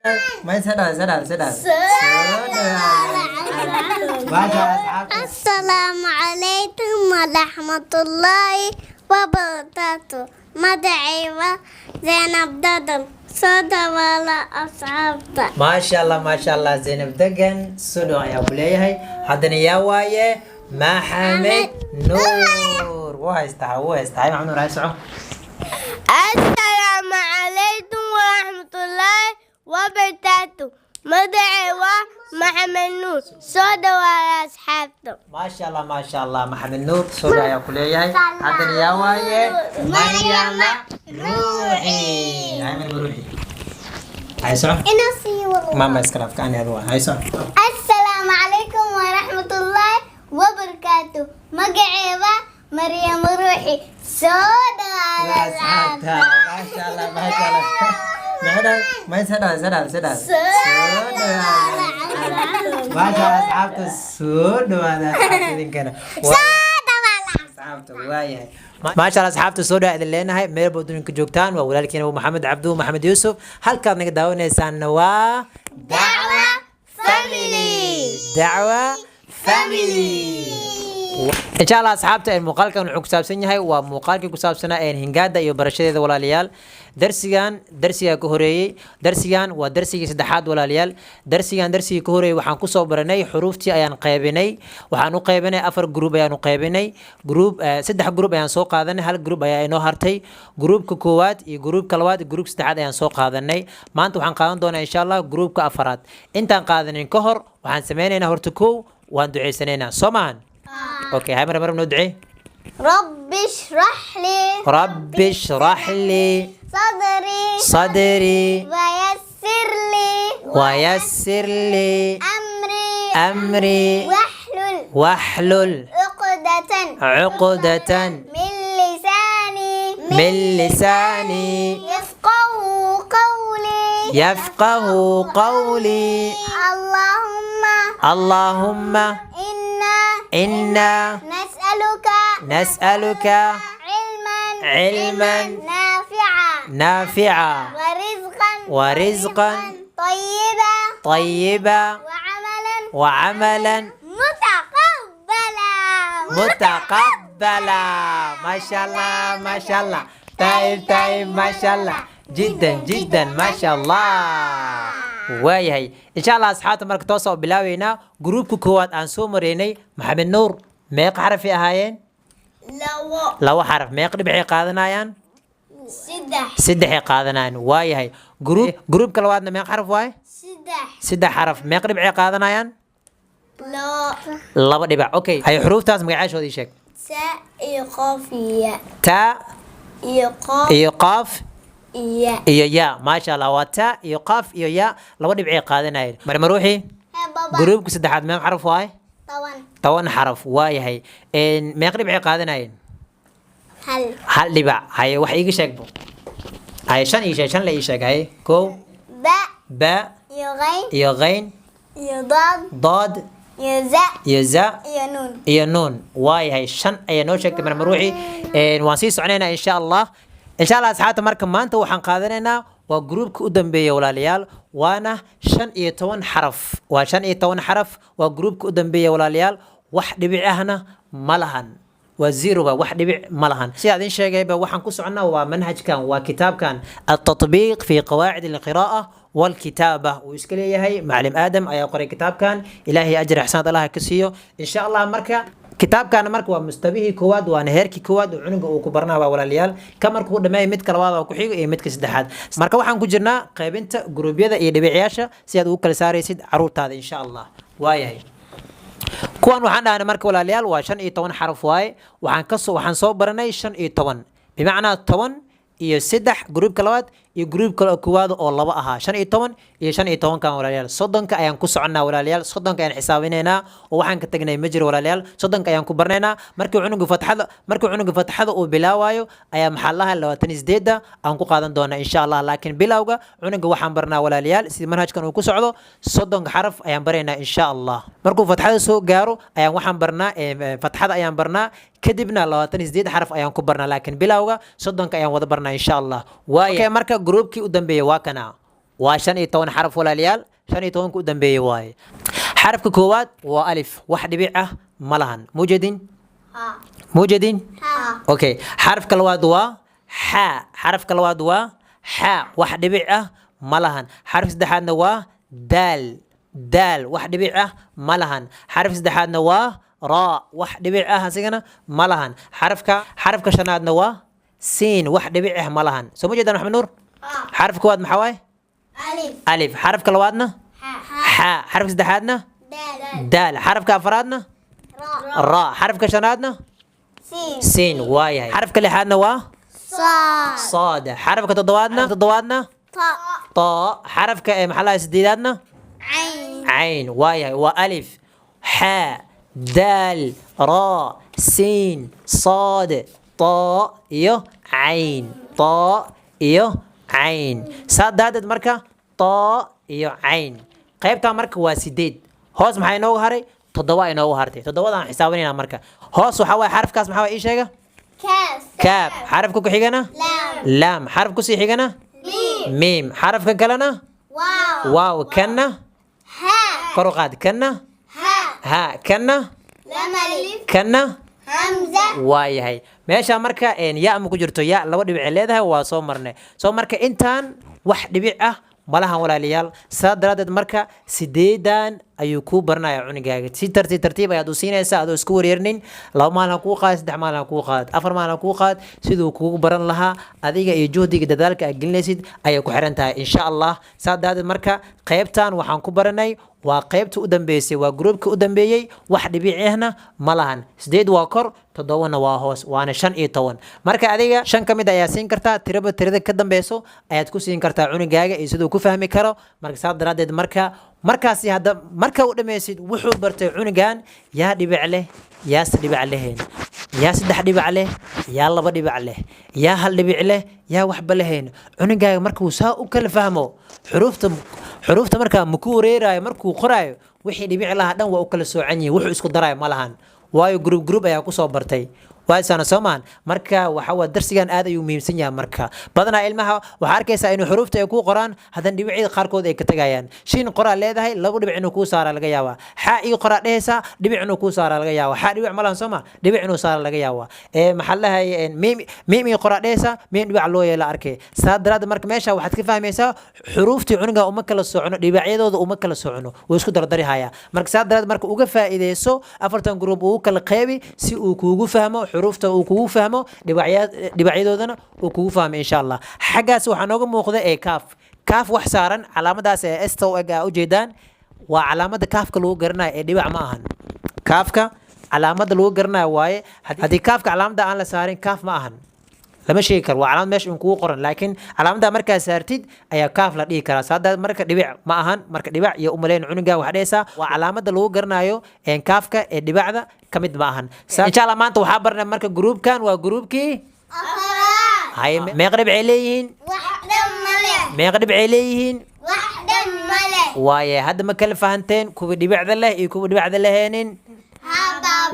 ما سدال سدال سدال السلام عليكم ورحمة الله وبركاته. مدعي زينب ددن صدى ولا أصحابته. ما شاء الله ما شاء الله زينب دقن سدو يا بليهي حدني يا وايه محمد نور وهاي محمد راي سعو. السلام عليكم ورحمة الله وبركاته. مدعي محمد نور صدى ولا أصحابته. ما شاء الله ما شاء الله محمد نور سدو يا بليهي حدني يا وايه مريم روحي هاي من روحي هاي سعو ماما اسكراف كان يا هاي سعو. السلام عليكم ورحمة الله وبركاته. مقعبة مريم روحي صدى ولا أصحابته. ما شاء الله ما شاء الله ما سدال سدال سدال ما شاء الله أصحابته سود ولا أصحابته كنا أصحابته وايه ما شاء الله أصحابته سود إذا لنا هاي مير بدون كجوكتان وولكن أبو محمد عبدو محمد يوسف هل كان نقدر نسان نوا دعوة فاميلي دعوة فاميلي إن شاء الله أصحابته المقال كان حكساب سنة هاي ومقال كحساب سنة إن هنجادة يبرشة ولا ليال درسيان كهوري درسيان ودرسي سدحات ولا ليال درسي كهوري وحنكو صبرني حروفتي أيان قيبني وحنو قيبني أفر جروب أيان قيبني جروب سدح جروب أيان سوق هذا هل جروب أيان هارتي جروب كوات جروب كلوات جروب سدحات أيان سوق هذا ما أنتوا حنقادن دونا إن شاء الله جروب كأفراد أنت قادن كهر وحنسمينا هرتكو وندعي سنينا سمان اوكي هاي مرة ندعي. رب اشرح لي صدري ويسر لي أمري واحلل عقدة من لساني يفقه قولي اللهم إنا نسألك علما نافعا ورزقا طيبا وعملا متقبلا ما شاء الله ما شاء الله طيب ما شاء الله جدا ما شاء الله waayahay insha Allah asxaabta marka toos oo bilaawayna groupka koowaad aan soo mareynay maxamed nuur meeq xaraf ay ahaayeen lawa xaraf meeq dhibci qaadanayaan saddex ay qaadanayaan waayahay groupka labaadna meeq xaraf waay saddex xaraf meeq dhibci qaadanayaan laba dhibac okay hay xuruuftaas magacaashooda ii sheeg ta iyo qaaf iyo ya ما شاء الله واتا iyo qaaf iyo ya laba dhibci qaadanayeen mar ruuxi groupka saddexaad meeq xaraf waay 10 xaraf waayahay in meeq dhibci qaadanayeen hal dhibac hay wax iiga sheegbo hay shan la ii sheeg hay ko ba iyo ghayn iyo dad iyo za iyo nun waayahay shan ayaa noo sheegtay mar ruuxi waan sii soconaynaa insha Allah إن شاء الله أصحابنا مركب ما أنت وحن قادرنا وجروب كودن بيا ولا ليال وأنا شن يتون حرف وشن يتون حرف وجروب كودن بيا ولا ليال واحد بيعهنا ملهن وزيرو واحد بيع ملهن سيادين شيء جايبه وحن كسرنا ومنهج كان وكتاب كان التطبيق في قواعد القراءة والكتابة وإشكالية هي معلم آدم أي قرأ كتاب كان إلهي أجر إحسان الله كسيو إن شاء الله مركب kitaabkaana marka waa mustabihii koowaad waana heerkii koowaad oo cunuga uu ku barnaa waa walaalayaal ka markuu dhameeyay midka labaad oo ku xigo iyo midka saddexaad marka waxaan ku jirnaa qaybinta gruubyada iyo dhibicayaasha si aad ugu kala saaraysid caruurtaada insha Allah waayahay kuwan waxaan dhahnay marka walaalayaal waa 15 xaraf waaye waxaan soo baranay 15 bimacnaa 10 iyo 3 gruubka labaad iyo gruubka koowaad oo laba ahaa 15 iyo 15 kan walaalayaal 30 ayaan ku soconaa walaalayaal 30 ayaan xisaabineynaa oo waxaan ka tagnay ma jiro walaalayaal 30 ayaan ku barneynaa markii cunuga fatxada uu bilaawayo ayaa maxallaha 28 aan ku qaadan doonaa insha Allah laakiin bilawga cunuga waxaan barnaa walaalayaal si manhajkan uu ku socdo 30 xaraf ayaan bareynaa insha Allah markuu fatxada soo gaaro ayaan waxaan barnaa fatxada ayaan barnaa kadibna 28 xaraf ayaan ku barnaa laakiin bilawga 30 ayaan wada barnaa insha Allah waaye marka groupkii u dambeeyay waa kana وشان يتون حرف ولا ليال شان يتون كودن بيواي حرف كوات وألف واحد بيعه ملهن موجودين موجودين أوكي حرف كلواد حاء حرف كلواد حاء واحد بيعه ملهن حرف سدحان دال دال واحد بيعه ملهن حرف سدحان راء واحد بيعه سجنا ملهن حرف كشناد سين واحد بيعه ملهن سو موجودين محمد نور حرف كواد محواي ألف حرف كلوادنا حاء حرف سدحادنا دال حرف كافرادنا راء حرف كشنادنا سين واي حرف كلحادنا صاد حرف كتضوادنا طاء حرف كمحلها سديداتنا عين واي وألف حاء دال راء سين صاد طاء عين طاء عين سادات مركا طاء عين qaybta marka waa 8 hoos maxay inoo haray 7 inoo hartay 7 xisaabanayna marka hoos waxa way xarafkaas maxaa ii sheega kaaf xarafka ku xigana lam xarafka ku sii xigana mim xarafka kalena waaw kana kor u qaad kana ha kana kana hamza waayahay meesha marka ya ma ku jirto ya laba dhibic leedahay waa soo marnay soo marka intaan wax dhibic ah malahan walaalayaal saadaradeed marka 8 ayuu ku baranaya cunigaaga si tartiib ayaad u siinaysaa adoo isku wareernin 2 maalin ku qaad 3 maalin ku qaad 4 maalin ku qaad sidoo kuugu baran lahaa adiga iyo juhdiga dadaalka aad gelinaysid ayay ku xiran tahay insha Allah saadaradeed marka qaybtan waxaan ku baranay waa qaybta u dambeysay waa groupka u dambeeyay wax dhibicihna malahan 8 waa kor 7 waa hoos waana 15 marka adiga 5 kamid ayaa siin kartaa tirada ka dambeyso ayaad ku siin kartaa cunigaaga iyo sidoo ku fahmi karo marka saadaradeed markaasi hadda marka u dhameysid wuxuu bartay cunigan yaa dhibic leh yaa dhibic leheen yaa 3 dhibic leh yaa 2 dhibic leh yaa 1 dhibic leh yaa waxba leheen cunigaaga markuu saa u kala fahmo xuruufta marka muku wareerayo markuu qoraayo wixii dhibic laha dhan waa u kala soocan yihiin wuxuu isku darayo ma lahan waayo group ayaa ku soo bartay waasana Soomaan marka waxa waa darsigan aad ayuu muhiimsan yahay marka badana ilmaha waxa arkaysaa inuu xuruufta ay ku qoraan hadan dhibicida qaarkood ay ka tagayaan shin qoraa leedahay laba dhibic inuu ku saara laga yaabaa xa ii qoraa dhehaysa dhibic inuu ku saara laga yaabaa xa dhibic malahan Sooma dhibic inuu saara laga yaabaa maxallahay mim ii qoraa dhehaysa mim dhibic loo yeela arkay saadaraad marka meesha waxaad ka fahmaysaa xuruuftii cuniga uma kala socno dhibicyadooda uma kala socno way isku dardarihaya marka saadaraad marka uga faa'iideyso afartan group uu kala qeybi si uu kuugu fahmo حروفته وكوو فهمه دبعيدودنا وكوو فهم إن شاء الله حاجة وحنوجه موخذة كاف كاف وحسارا علامة داس استو أجا وجدان وعلامة كاف كلو قرنا دبع معهن كافك علامة لو قرنا واي هذه كافك علامة ده أنا سارين كاف معهن لما شيكر وعلامة مش إنكو قرن لكن علامة ده مركز سارتيد أي كاف لا ديكرا هذا مركز دبع معهن مركز دبع يا أملين عنقة وحديسة وعلامة لو قرنا يو إن كافك دبع ذا كمد معهن إن شاء الله ما أنت وحابرنا مركز جروب كان وجروب كي هاي مغرب عليهن مغرب عليهن واي هذا ما كلف فهنتين كوب دبع ذا الله يكوب دبع ذا لهنين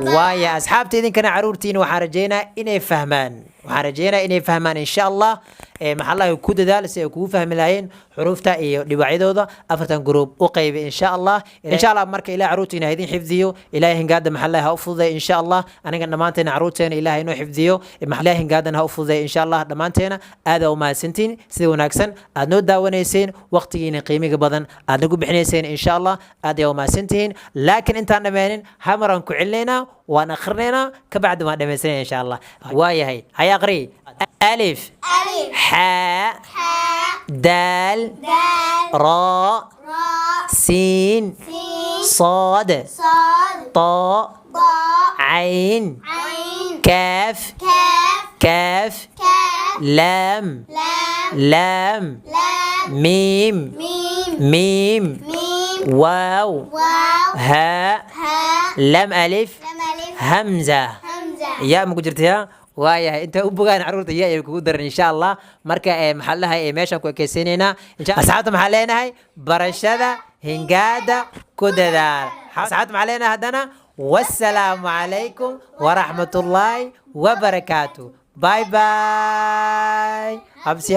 واي أصحابتي إذن كنا عرورتين وحرجينا إني فهمان إن شاء الله محل يكود ذلك سيكون فهم العين حروفتا لبعيدودا أفتن جروب وقيب إن شاء الله مرك إلى عروتنا هذين حفظيو إلهي قاد محلها أفضل إن شاء الله أنا قلنا مانتنا عروتنا إلهي إنه حفظيو محلها قادنا أفضل إن شاء الله دمانتنا هذا وما سنتين سيدو ناكسن أدنو داونيسين وقتين قيمة بدن أدنو بحنيسين إن شاء الله هذا وما سنتين لكن أنت نمانين همرا كعلينا ونخرنا كبعد ما دمسين إن شاء الله واي هيا قري ألف حاء دال راء سين صاد طاء عين كاف لام ميم واو هاء لام ألف همزة يا مقدرتها waayahay inta u bogaan caruurta iyo kugu daran insha Allah marka maxallaha meeshan ku ekeysanayna asxaabta maxaa leenahay barashada hingaada ku dadaal asxaabta maxaa leenahay hadana wassalaamu alaykum wa rahmatullahi wa barakatuh bye bye habsi